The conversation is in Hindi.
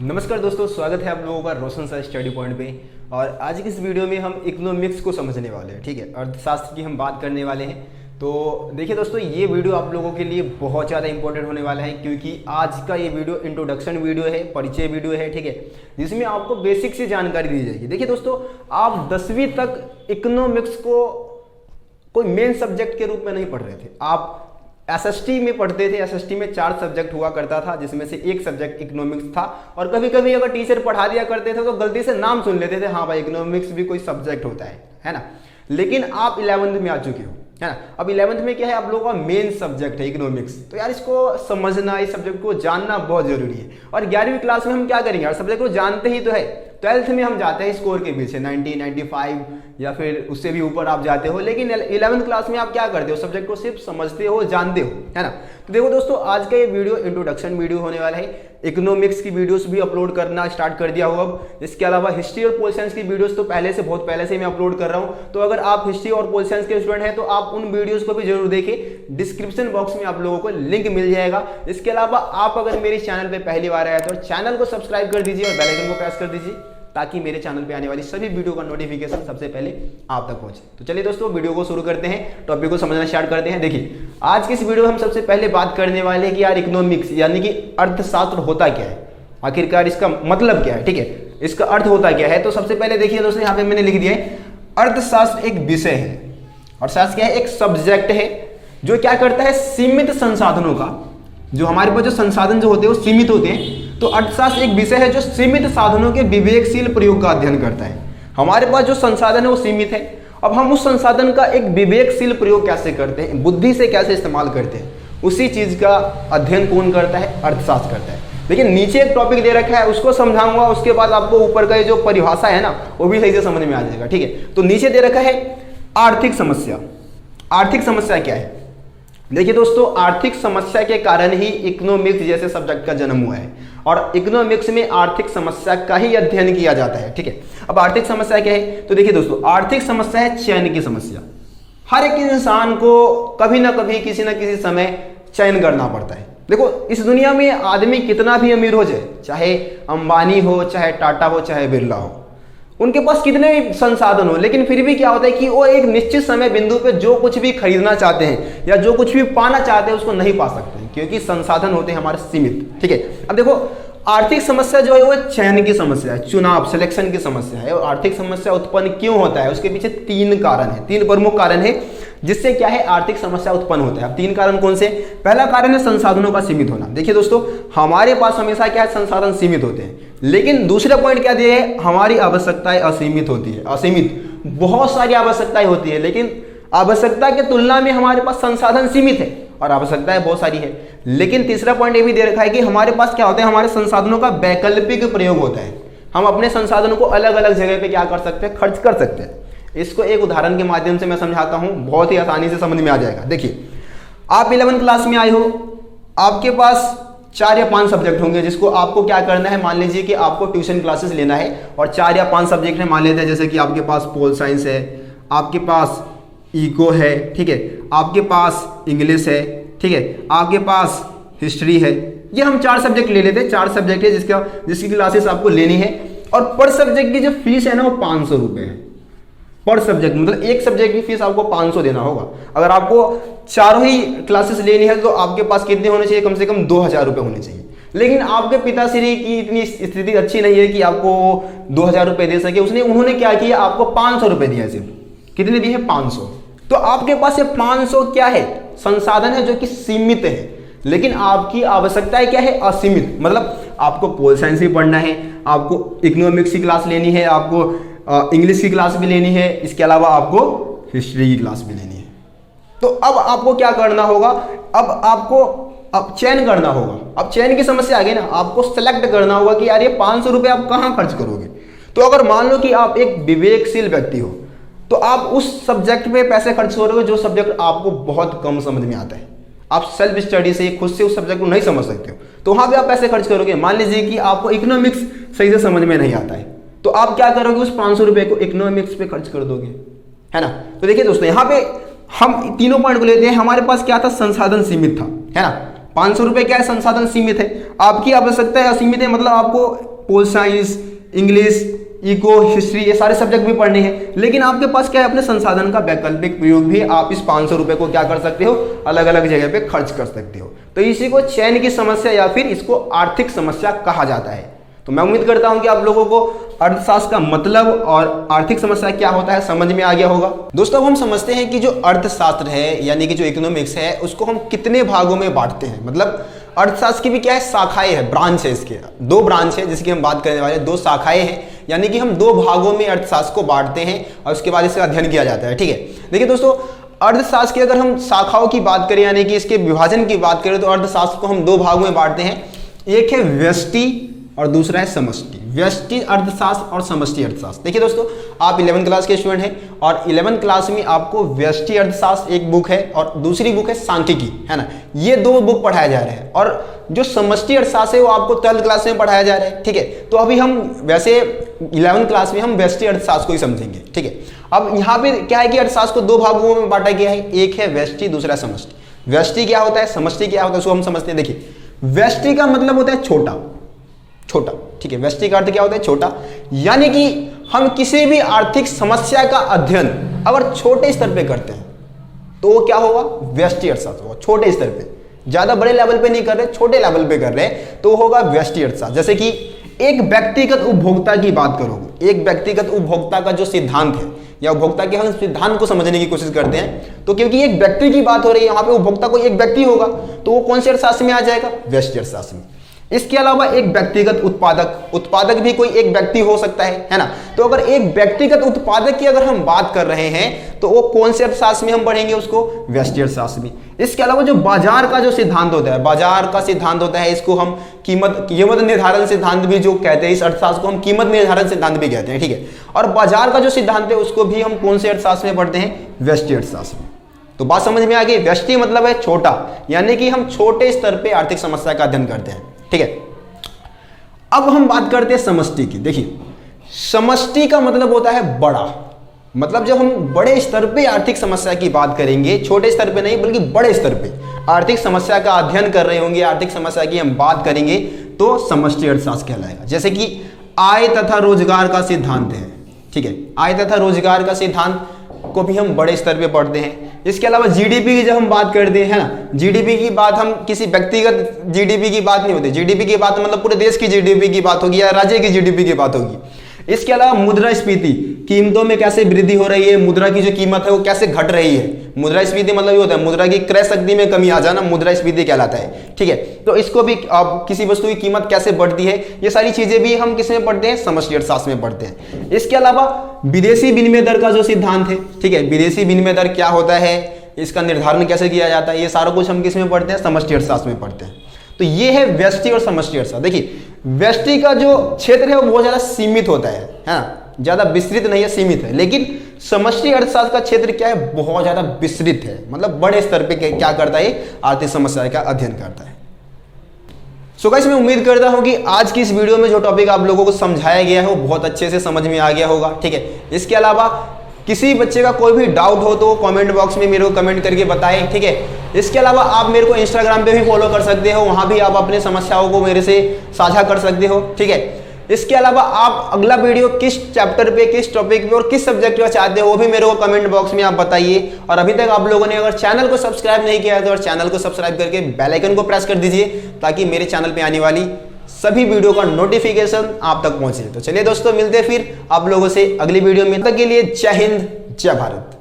नमस्कार दोस्तों, स्वागत है आप लोगों का रोशन सर स्टडी पॉइंट पे। और आज की इस वीडियो में हम इकोनॉमिक्स को समझने वाले हैं। ठीक है, अर्थशास्त्र की हम बात करने वाले हैं। तो देखिए दोस्तों, ये वीडियो आप लोगों के लिए बहुत ज़्यादा इंपॉर्टेंट होने वाला है, क्योंकि आज का ये वीडियो इंट्रोडक्शन वीडियो है, परिचय वीडियो है। ठीक है, जिसमें आपको बेसिक सी जानकारी दी जाएगी। देखिए दोस्तों, आप 10वीं तक इकोनॉमिक्स को कोई मेन सब्जेक्ट के रूप में नहीं पढ़ रहे थे। आप एसएसटी में पढ़ते थे। एसएसटी में 4 सब्जेक्ट हुआ करता था, जिसमें से एक सब्जेक्ट इकोनॉमिक्स था। और कभी कभी अगर टीचर पढ़ा दिया करते थे तो गलती से नाम सुन लेते थे, हाँ भाई इकोनॉमिक्स भी कोई सब्जेक्ट होता है ना। लेकिन आप 11वीं में आ चुके हो, है ना। अब 11वीं में क्या है, आप लोगों का मेन सब्जेक्ट है इकोनॉमिक्स। तो यार इसको समझना, इस सब्जेक्ट को जानना बहुत जरूरी है। और 11वीं क्लास में हम क्या करेंगे यार, सब्जेक्ट को जानते ही तो है। 12th में हम जाते हैं स्कोर के पीछे 90, 95 या फिर उससे भी ऊपर आप जाते हो। लेकिन 11th क्लास में आप क्या करते हो, सब्जेक्ट को सिर्फ समझते हो, जानते हो, है ना। तो देखो दोस्तों, आज का ये वीडियो इंट्रोडक्शन वीडियो होने वाला है। इकोनॉमिक्स की वीडियोस भी अपलोड करना स्टार्ट कर दिया हुआ अब। इसके अलावा हिस्ट्री और पोल साइंस की वीडियोस तो बहुत पहले से मैं अपलोड कर रहा हूँ। तो अगर आप हिस्ट्री और पोल साइंस के स्टूडेंट हैं तो आप उन वीडियोस को भी जरूर देखें। डिस्क्रिप्शन बॉक्स में आप लोगों को लिंक मिल जाएगा। इसके अलावा आप अगर मेरे चैनल पर पहली बार आए तो चैनल को सब्सक्राइब कर दीजिए और बेल आइकन को प्रेस कर दीजिए, ताकि मेरे चैनल पे आने वाली सभी वीडियो का नोटिफिकेशन सबसे पहले आप तक पहुंचे। तो चलिए दोस्तों, वीडियो को शुरू करते हैं, टॉपिक को समझना स्टार्ट करते हैं। देखिए, आज की इस वीडियो में हम सबसे पहले बात करने वाले हैं कि यार इकोनॉमिक्स यानी कि अर्थशास्त्र होता क्या है, आखिरकार इसका मतलब क्या है। ठीक है, इसका अर्थ होता क्या है। तो सबसे पहले देखिए दोस्तों, यहाँ पे मैंने लिख दिया है, अर्थशास्त्र एक विषय है। अर्थशास्त्र क्या है, एक सब्जेक्ट है जो क्या करता है, सीमित संसाधनों का, जो हमारे पास जो संसाधन जो होते हैं वो सीमित होते हैं। तो अर्थशास्त्र एक विषय है जो सीमित साधनों के विवेकशील प्रयोग का अध्ययन करता है। हमारे पास जो संसाधन है वो सीमित है। अब हम उस संसाधन का एक विवेकशील प्रयोग कैसे करते हैं, बुद्धि से कैसे इस्तेमाल करते हैं, उसी चीज का अध्ययन कौन करता है, अर्थशास्त्र करता है। लेकिन नीचे एक टॉपिक दे रखा है, उसको समझाऊंगा, उसके बाद आपको ऊपर का जो परिभाषा है ना वो भी सही से समझ में आ जाएगा। ठीक है, तो नीचे दे रखा है आर्थिक समस्या। आर्थिक समस्या क्या है? देखिए दोस्तों, आर्थिक समस्या के कारण ही इकोनॉमिक्स जैसे सब्जेक्ट का जन्म हुआ है। और इकोनॉमिक्स में आर्थिक समस्या का ही अध्ययन किया जाता है। ठीक है, अब आर्थिक समस्या क्या है, तो देखिए दोस्तों, आर्थिक समस्या है चयन की समस्या। हर एक इंसान को कभी ना कभी किसी ना किसी समय चयन करना पड़ता है। देखो, इस दुनिया में आदमी कितना भी अमीर हो जाए, चाहे अंबानी हो, चाहे टाटा हो, चाहे बिरला हो, उनके पास कितने भी संसाधन हो, लेकिन फिर भी क्या होता है कि वो एक निश्चित समय बिंदु पे जो कुछ भी खरीदना चाहते हैं या जो कुछ भी पाना चाहते हैं उसको नहीं पा सकते हैं, क्योंकि संसाधन होते हैं हमारे सीमित। ठीक है, अब देखो, आर्थिक समस्या जो है वो चयन की समस्या है, चुनाव, सिलेक्शन की समस्या है। और आर्थिक समस्या उत्पन्न क्यों होता है, उसके पीछे 3 कारण है, 3 प्रमुख कारण है जिससे क्या है आर्थिक समस्या उत्पन्न होता है। अब 3 कारण कौन से? पहला कारण है संसाधनों का सीमित होना। देखिए दोस्तों, हमारे पास हमेशा क्या है, संसाधन सीमित होते हैं। लेकिन दूसरा पॉइंट क्या दिया है, हमारी आवश्यकताएं असीमित होती है। असीमित, बहुत सारी आवश्यकताएं होती है, लेकिन आवश्यकता की तुलना में हमारे पास संसाधन सीमित है और आवश्यकताएं बहुत सारी है। लेकिन तीसरा पॉइंट ये भी दे रखा है कि हमारे पास क्या होता है, हमारे संसाधनों का वैकल्पिक प्रयोग होता है। हम अपने संसाधनों को अलग अलग जगह पे क्या कर सकते हैं, खर्च कर सकते हैं। इसको एक उदाहरण के माध्यम से मैं समझाता हूं, बहुत ही आसानी से समझ में आ जाएगा। देखिए, आप 11th क्लास में आए हो, आपके पास 4 या 5 सब्जेक्ट होंगे जिसको आपको क्या करना है। मान लीजिए कि आपको ट्यूशन क्लासेस लेना है और 4 या 5 सब्जेक्ट है, मान लेते हैं जैसे कि आपके पास पोल साइंस है, आपके पास इको है, ठीक है, आपके पास इंग्लिश है, ठीक है, आपके पास हिस्ट्री है। ये हम 4 सब्जेक्ट ले लेते हैं। 4 सब्जेक्ट है जिसकी क्लासेस आपको लेनी है। और पर सब्जेक्ट की जो फीस है ना वो 500 रुपये है पर सब्जेक्ट। मतलब एक सब्जेक्ट की फीस आपको 500 देना होगा। अगर आपको चारों ही क्लासेस लेनी है तो आपके पास कितने होने चाहिए, कम से कम 2000 रुपये होने चाहिए। लेकिन आपके पिताश्री की इतनी स्थिति अच्छी नहीं है कि आपको 2000 रुपये दे सके। उन्होंने क्या किया, आपको 500 रुपये दिया। सिर्फ कितने दिए हैं, 500। तो आपके पास ये 500 क्या है, संसाधन है जो कि सीमित है। लेकिन आपकी आवश्यकताएं क्या है, असीमित। मतलब आपको पोल साइंस भी पढ़ना है, आपको इकोनॉमिक्स की क्लास लेनी है, आपको इंग्लिश की क्लास भी लेनी है, इसके अलावा आपको हिस्ट्री की क्लास भी लेनी है। तो अब आपको क्या करना होगा, अब चयन करना होगा। अब चयन की समस्या आ गई ना, आपको सेलेक्ट करना होगा कि यार ये 500 रुपये आप कहाँ खर्च करोगे। तो अगर मान लो कि आप एक विवेकशील व्यक्ति हो तो आप उस सब्जेक्ट पे पैसे खर्च करोगे जो सब्जेक्ट आपको बहुत कम समझ में आता है। आप सेल्फ स्टडी से खुद से उस सब्जेक्ट को नहीं समझ सकते हो, तो वहां पे आप पैसे खर्च करोगे। मान लीजिए कि आपको इकोनॉमिक्स सही से समझ में नहीं आता है, तो आप क्या करोगे, उस 500 रुपये को इकोनॉमिक्स पे खर्च कर दोगे, है ना। तो देखिए दोस्तों, यहाँ पे हम तीनों पॉइंट को लेते हैं। हमारे पास क्या था, संसाधन सीमित था, है ना। 500 रुपये क्या है, संसाधन सीमित है। आपकी आवश्यकता असीमित है, मतलब आपको pol science, English, eco, history, ये सारे सब्जेक्ट भी पढ़ने हैं, लेकिन आपके पास क्या है, अपने संसाधन का वैकल्पिक प्रयोग भी आप इस 500 रुपए को क्या कर सकते हो, अलग अलग जगह पे खर्च कर सकते हो। तो इसी को चयन की समस्या या फिर इसको आर्थिक समस्या कहा जाता है। तो मैं उम्मीद करता हूं कि आप लोगों को अर्थशास्त्र का मतलब और आर्थिक समस्या क्या होता है समझ में आ गया होगा। दोस्तों, अब हम समझते हैं कि जो अर्थशास्त्र है यानी कि जो इकोनॉमिक्स है उसको हम कितने भागों में बांटते हैं। मतलब अर्थशास्त्र की भी क्या है, शाखाएं है, ब्रांच है, इसके 2 ब्रांच है जिसकी हम बात करने वाले हैं, 2 शाखाएं हैं, यानी कि हम 2 भागों में अर्थशास्त्र को बांटते हैं और उसके बाद इसका अध्ययन किया जाता है। ठीक है, देखिए दोस्तों, अर्थशास्त्र की अगर हम शाखाओं की बात करें यानी कि इसके विभाजन की बात करें तो अर्थशास्त्र को हम 2 भागों में बांटते हैं। एक है व्यष्टि और दूसरा है समष्टि। व्यष्टि अर्थशास्त्र और समष्टि अर्थशास्त्र। देखिए दोस्तों, आप 11वीं क्लास के स्टूडेंट हैं और 11वीं क्लास में आपको व्यष्टि अर्थशास्त्र एक बुक है और दूसरी बुक है सांख्यिकी, है ना, ये 2 बुक पढ़ाए जा रहे हैं। और जो समष्टि अर्थशास्त्र है वो आपको 12वीं क्लास में पढ़ाया जा रहा है। ठीक है, तो अभी हम वैसे 11वीं क्लास में हम व्यष्टि अर्थशास्त्र को ही समझेंगे। ठीक है, अब यहाँ पे क्या है कि अर्थशास्त्र को 2 भागों में बांटा गया है, एक है व्यष्टि, दूसरा समष्टि। व्यष्टि क्या होता है, समष्टि क्या होता है, उसको हम समझते हैं। देखिए, व्यष्टि का मतलब होता है छोटा, छोटा। ठीक है, व्यष्टि का अर्थ क्या होता है, छोटा, यानी कि हम किसी भी आर्थिक समस्या का अध्ययन अगर छोटे स्तर पे करते हैं तो वो क्या होगा, व्यष्टि अर्थशास्त्र होगा। छोटे स्तर पे, ज्यादा बड़े लेवल पे नहीं कर रहे, छोटे लेवल पे कर रहे हैं तो वो होगा व्यष्टि अर्थशास्त्र। जैसे कि एक व्यक्तिगत उपभोक्ता की बात करोगे, एक व्यक्तिगत उपभोक्ता का जो सिद्धांत है या उपभोक्ता के हम सिद्धांत को समझने की कोशिश करते हैं, तो क्योंकि एक व्यक्ति की बात हो रही है, यहाँ पे उपभोक्ता को एक व्यक्ति होगा तो वो कौन से अर्थशास्त्र में आ जाएगा, व्यष्टि अर्थशास्त्र में। इसके अलावा एक व्यक्तिगत उत्पादक भी कोई एक व्यक्ति हो सकता है ना। तो अगर एक व्यक्तिगत उत्पादक की अगर हम बात कर रहे हैं तो वो कौन से अर्थशास्त्र में हम पढ़ेंगे उसको, व्यष्टि अर्थशास्त्र में। इसके अलावा जो बाजार का जो सिद्धांत होता है, बाजार का सिद्धांत होता है, इसको हम कीमत निर्धारण सिद्धांत भी जो कहते हैं, इस अर्थशास्त्र को हम कीमत निर्धारण सिद्धांत भी कहते हैं। ठीक है, और बाजार का जो सिद्धांत है उसको भी हम कौन से अर्थशास्त्र में पढ़ते हैं, व्यष्टि अर्थशास्त्र में। तो बात समझ में आ गई, व्यष्टि मतलब है छोटा, यानी कि हम छोटे स्तर पे आर्थिक समस्या का अध्ययन करते हैं। ठीक है, अब हम बात करते हैं समष्टि की। देखिए, समष्टि का मतलब होता है बड़ा, मतलब जब हम बड़े स्तर पे आर्थिक समस्या की बात करेंगे, छोटे स्तर पे नहीं बल्कि बड़े स्तर पे आर्थिक समस्या का अध्ययन कर रहे होंगे, आर्थिक समस्या की हम बात करेंगे तो समष्टि अर्थशास्त्र कहलाएगा। जैसे कि आय तथा रोजगार का सिद्धांत है। ठीक है, आय तथा रोजगार का सिद्धांत को भी हम बड़े स्तर पे पढ़ते हैं। इसके अलावा जीडीपी की जब हम बात करते हैं ना, जीडीपी की बात हम किसी व्यक्तिगत जीडीपी की बात नहीं होती, जीडीपी की बात मतलब पूरे देश की जीडीपी की बात होगी या राज्य की जीडीपी की बात होगी। इसके अलावा मुद्रास्फीति, कीमतों में कैसे वृद्धि हो रही है, मुद्रा की जो कीमत है वो कैसे घट रही है। मुद्रास्फीति मतलब ये होता है मुद्रा की क्रय शक्ति में कमी आ जाना, मुद्रास्फीति कहलाता है। ठीक है, तो इसको भी आप किसी वस्तु की कीमत कैसे बढ़ती है, ये सारी चीजें भी हम किस में पढ़ते हैं, समष्टि अर्थशास्त्र में पढ़ते हैं। इसके अलावा विदेशी विनिमय दर का जो सिद्धांत है, ठीक है, विदेशी विनिमय दर क्या होता है, इसका निर्धारण कैसे किया जाता है, ये सारा कुछ हम किस में पढ़ते हैं, समष्टि अर्थशास्त्र में पढ़ते हैं। तो ये है व्यष्टि और समष्टि अर्थशास्त्र। देखिए, व्यष्टि का जो क्षेत्र है वो बहुत ज्यादा सीमित होता है ना, ज्यादा विस्तृत नहीं है, सीमित है। लेकिन समष्टि अर्थशास्त्र का क्षेत्र क्या है, बहुत ज्यादा विस्तृत है, मतलब बड़े स्तर पे क्या करता है, आर्थिक समस्या का अध्ययन करता है। सो गाइस, मैं उम्मीद करता हूं कि आज की इस वीडियो में जो टॉपिक आप लोगों को समझाया गया है वो बहुत अच्छे से समझ में आ गया होगा। ठीक है, इसके अलावा किसी बच्चे का कोई भी डाउट हो तो कमेंट बॉक्स में मेरे को कमेंट करके बताएं। ठीक है, इसके अलावा आप मेरे को इंस्टाग्राम पे भी फॉलो कर सकते हो, वहां भी आप अपने समस्याओं को मेरे से साझा कर सकते हो। ठीक है, इसके अलावा आप अगला वीडियो किस चैप्टर पे, किस टॉपिक पे और किस सब्जेक्ट का चाहते हो वो भी मेरे को कमेंट बॉक्स में आप बताइए। और अभी तक आप लोगों ने अगर चैनल को सब्सक्राइब नहीं किया है तो चैनल को सब्सक्राइब करके बेल आइकन को प्रेस कर दीजिए ताकि मेरे चैनल पे आने वाली सभी वीडियो का नोटिफिकेशन आप तक पहुंचे। तो चलिए दोस्तों, मिलते हैं फिर आप लोगों से अगली वीडियो में। तब तक के लिए जय हिंद, जय भारत।